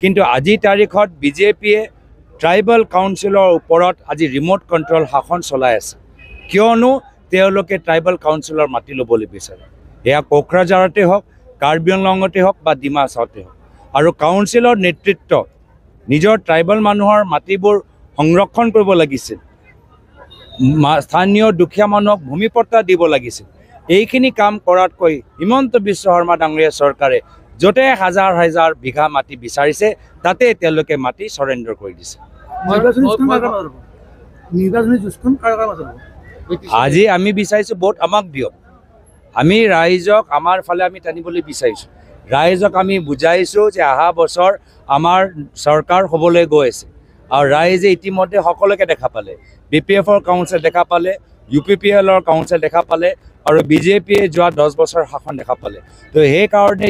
কিন্তু আজিৰ তাৰিখত বিজেপিয়ে ট্ৰাইবেল কাউন্সিলৰ ওপৰত আজি ৰিমোট কণ্ট্ৰল শাসন চলাই আছে। কিয়নো তেওঁলোকে ট্ৰাইবেল কাউন্সিলৰ মাটি ল'বলৈ বিচাৰে, এয়া কোকৰাঝাৰতে হওক, কাৰ্বি আংলঙতে হওক বা ডিমা হাছাওতে হওক। আৰু কাউন্সিলৰ নেতৃত্ব নিজৰ ট্ৰাইবেল মানুহৰ মাটিবোৰ সংৰক্ষণ কৰিব লাগিছিল, স্থানীয় দুখীয়া মানুহক ভূমিপট্টা দিব লাগিছিল। এইখিনি কাম কৰাতকৈ হিমন্ত বিশ্ব শৰ্মা ডাঙৰীয়া চৰকাৰে য'তে হাজাৰ হাজাৰ বিঘা মাটি বিচাৰিছে তাতে তেওঁলোকে মাটি সৰেণ্ডাৰ কৰি দিছে। আজি আমি বিচাৰিছোঁ ভোট আমাক দিয়ক, আমি ৰাইজক আমাৰ ফালে আমি টানিবলৈ বিচাৰিছোঁ। ৰাইজক আমি বুজাইছোঁ যে অহা বছৰ আমাৰ চৰকাৰ হ'বলৈ গৈ আছে আৰু ৰাইজে ইতিমধ্যে সকলোকে দেখা পালে, BPFৰ কাউন্সিল দেখা পালে, UPPLৰ কাউন্সিল দেখা পালে আৰু বিজেপিয়ে যোৱা 10 বছৰ শাসন দেখা পালে। তো সেইকাৰণে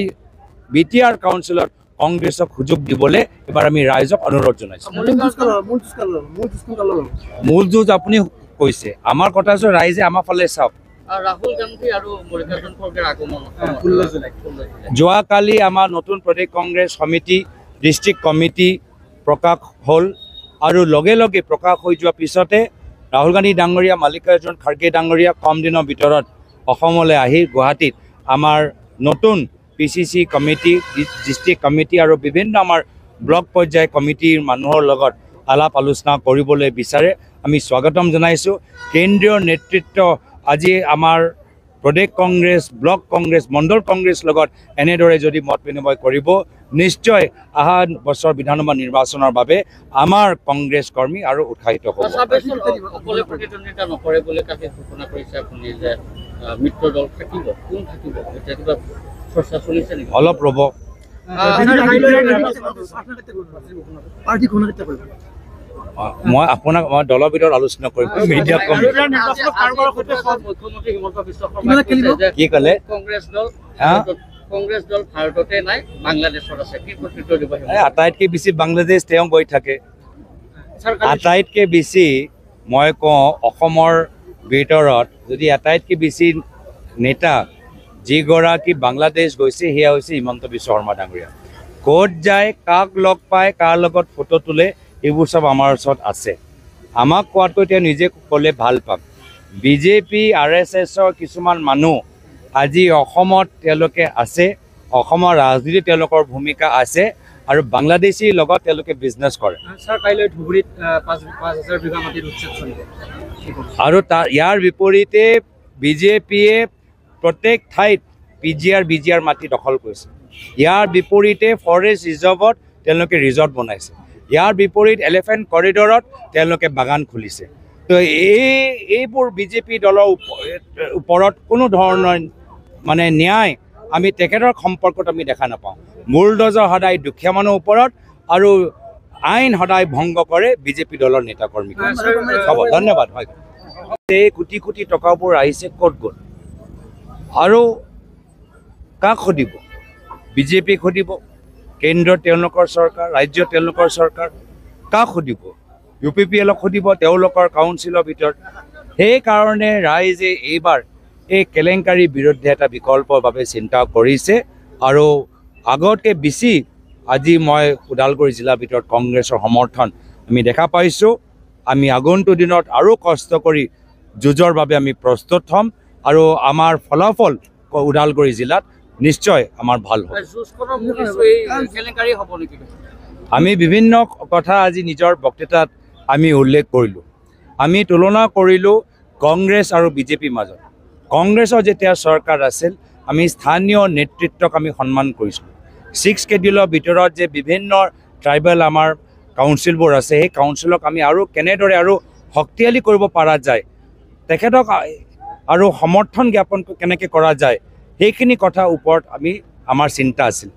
BTR কাউন্সিলত কংগ্ৰেছক সুযোগ দিবলৈ এবাৰ আমি ৰাইজক অনুৰোধ জনাইছোঁ। মূল যুঁজ আপুনি কৈছে, আমাৰ কথা হৈছে ৰাইজে আমাৰ ফালে চাওক। ৰাহুল গান্ধী আৰু মল্লিকাৰ্জুন খৰ্গেৰ আগমন যোৱাকালি আমাৰ নতুন প্ৰদেশ কংগ্ৰেছ সমিতি ডিষ্ট্ৰিক্ট কমিটি প্ৰকাশ হ'ল আৰু লগে লগে প্ৰকাশ হৈ যোৱাৰ পিছতে ৰাহুল গান্ধী ডাঙৰীয়া, মল্লিকাৰ্জুন খাৰ্গে ডাঙৰীয়া কম দিনৰ ভিতৰত অসমলৈ আহি গুৱাহাটীত আমাৰ নতুন PCC কমিটি, ডিষ্ট্ৰিক্ট কমিটি আৰু বিভিন্ন আমাৰ ব্লক পৰ্যায় কমিটিৰ মানুহৰ লগত আলাপ আলোচনা কৰিবলৈ বিচাৰে। আমি স্বাগতম জনাইছোঁ। কেন্দ্ৰীয় নেতৃত্ব আজি আমাৰ প্ৰদেশ কংগ্ৰেছ, ব্লক কংগ্ৰেছ, মণ্ডল কংগ্ৰেছ লগত এনেদৰে যদি মত বিনিময় কৰিব, নিশ্চয় অহা বছৰ বিধানসভা নিৰ্বাচনৰ বাবে আমাৰ কংগ্ৰেছ কৰ্মী আৰু উৎসাহিত হ'ব। অকলে প্ৰতিদ্বন্দ্বিতা নকৰে বুলি কালি ঘোষণা কৰিছে আপুনি, যে মিত্ৰ দল থাকিব, কোন থাকিব এতিয়া কিবা চৰ্চা চলিছে নেকি? অলপ ৰ'ব, মই আপোনাক দলৰ ভিতৰত আলোচনা কৰিম। মিডিয়াত কম মুখ্যমন্ত্ৰী হিমন্ত বিশ্ব শৰ্মাই কি ক'লে? কংগ্ৰেছ দল ভাৰততে নাই, বাংলাদেশত আছে, কি প্ৰতিক্ৰিয়া দিব? আটাইতকৈ বেছি বাংলাদেশ তেওঁ গৈ থাকে। আটাইতকৈ বেছি মই কওঁ অসমৰ ভিতৰত যদি আটাইতকৈ বেছি নেতা যিগৰাকী বাংলাদেশ গৈছে সেয়া হৈছে হিমন্ত বিশ্ব শৰ্মা ডাঙৰীয়া। ক'ত যায়, কাক লগ পায়, কাৰ লগত ফটো তোলে, এইবোৰ চব আমাৰ ওচৰত আছে। আমাক কোৱাতকৈ তেওঁ নিজে ক'লে ভাল পাম। বিজেপি RSSৰ কিছুমান মানুহ আজি অসমত তেওঁলোকে আছে, অসমৰ ৰাজনীতিত তেওঁলোকৰ ভূমিকা আছে আৰু বাংলাদেশীৰ লগত তেওঁলোকে বিজনেছ কৰে। আৰু ইয়াৰ বিপৰীতে বিজেপিয়ে প্ৰত্যেক ঠাইত PGR BGR মাটি দখল কৰিছে। ইয়াৰ বিপৰীতে ফৰেষ্ট ৰিজাৰ্ভত তেওঁলোকে ৰিজৰ্ট বনাইছে। ইয়াৰ বিপৰীত এলিফেণ্ট কৰিডৰত তেওঁলোকে বাগান খুলিছে। তো এইবোৰ বিজেপি দলৰ ওপৰত কোনো ধৰণৰ মানে ন্যায় আমি তেখেতৰ সম্পৰ্কত আমি দেখা নাপাওঁ। মূলধজৰ সদায় দুখীয়া মানুহৰ ওপৰত আৰু আইন সদায় ভংগ কৰে বিজেপি দলৰ নেতাকৰ্মী। হ'ব, ধন্যবাদ। হয়, এই কোটি কোটি টকাবোৰ আহিছে ক'ত গ'ল আৰু কাক সুধিব? বিজেপিক সুধিব, কেন্দ্ৰত তেওঁলোকৰ চৰকাৰ, ৰাজ্যত তেওঁলোকৰ চৰকাৰ, কাক সুধিব? UPPLক সুধিব, তেওঁলোকৰ কাউন্সিলৰ ভিতৰত। সেইকাৰণে ৰাইজে এইবাৰ এই কেলেংকাৰীৰ বিৰুদ্ধে এটা বিকল্পৰ বাবে চিন্তা কৰিছে আৰু আগতকৈ বেছি আজি মই ওদালগুৰি জিলাৰ ভিতৰত কংগ্ৰেছৰ সমৰ্থন আমি দেখা পাইছোঁ। আমি আগন্তুক দিনত আৰু কষ্ট কৰি যুঁজৰ বাবে আমি প্ৰস্তুত হ'ম আৰু আমাৰ ফলাফল ওদালগুৰি জিলাত নিশ্চয় আমাৰ ভাল হ'ব। আমি বিভিন্ন কথা আজি নিজৰ বক্তৃতাত আমি উল্লেখ কৰিলোঁ। আমি তুলনা কৰিলোঁ কংগ্ৰেছ আৰু বিজেপিৰ মাজত। কংগ্ৰেছৰ যেতিয়া চৰকাৰ আছিল আমি স্থানীয় নেতৃত্বক আমি সন্মান কৰিছিলোঁ। 6 scheduleৰ ভিতৰত যে বিভিন্ন ট্ৰাইবেল আমাৰ কাউন্সিলবোৰ আছে, সেই কাউন্সিলক আমি আৰু কেনেদৰে আৰু শক্তিশালী কৰিব পৰা যায়, তেখেতক আৰু সমৰ্থন জ্ঞাপন কেনেকৈ কৰা যায়, সেইখিনি কথাৰ ওপৰত আমাৰ চিন্তা আছিল।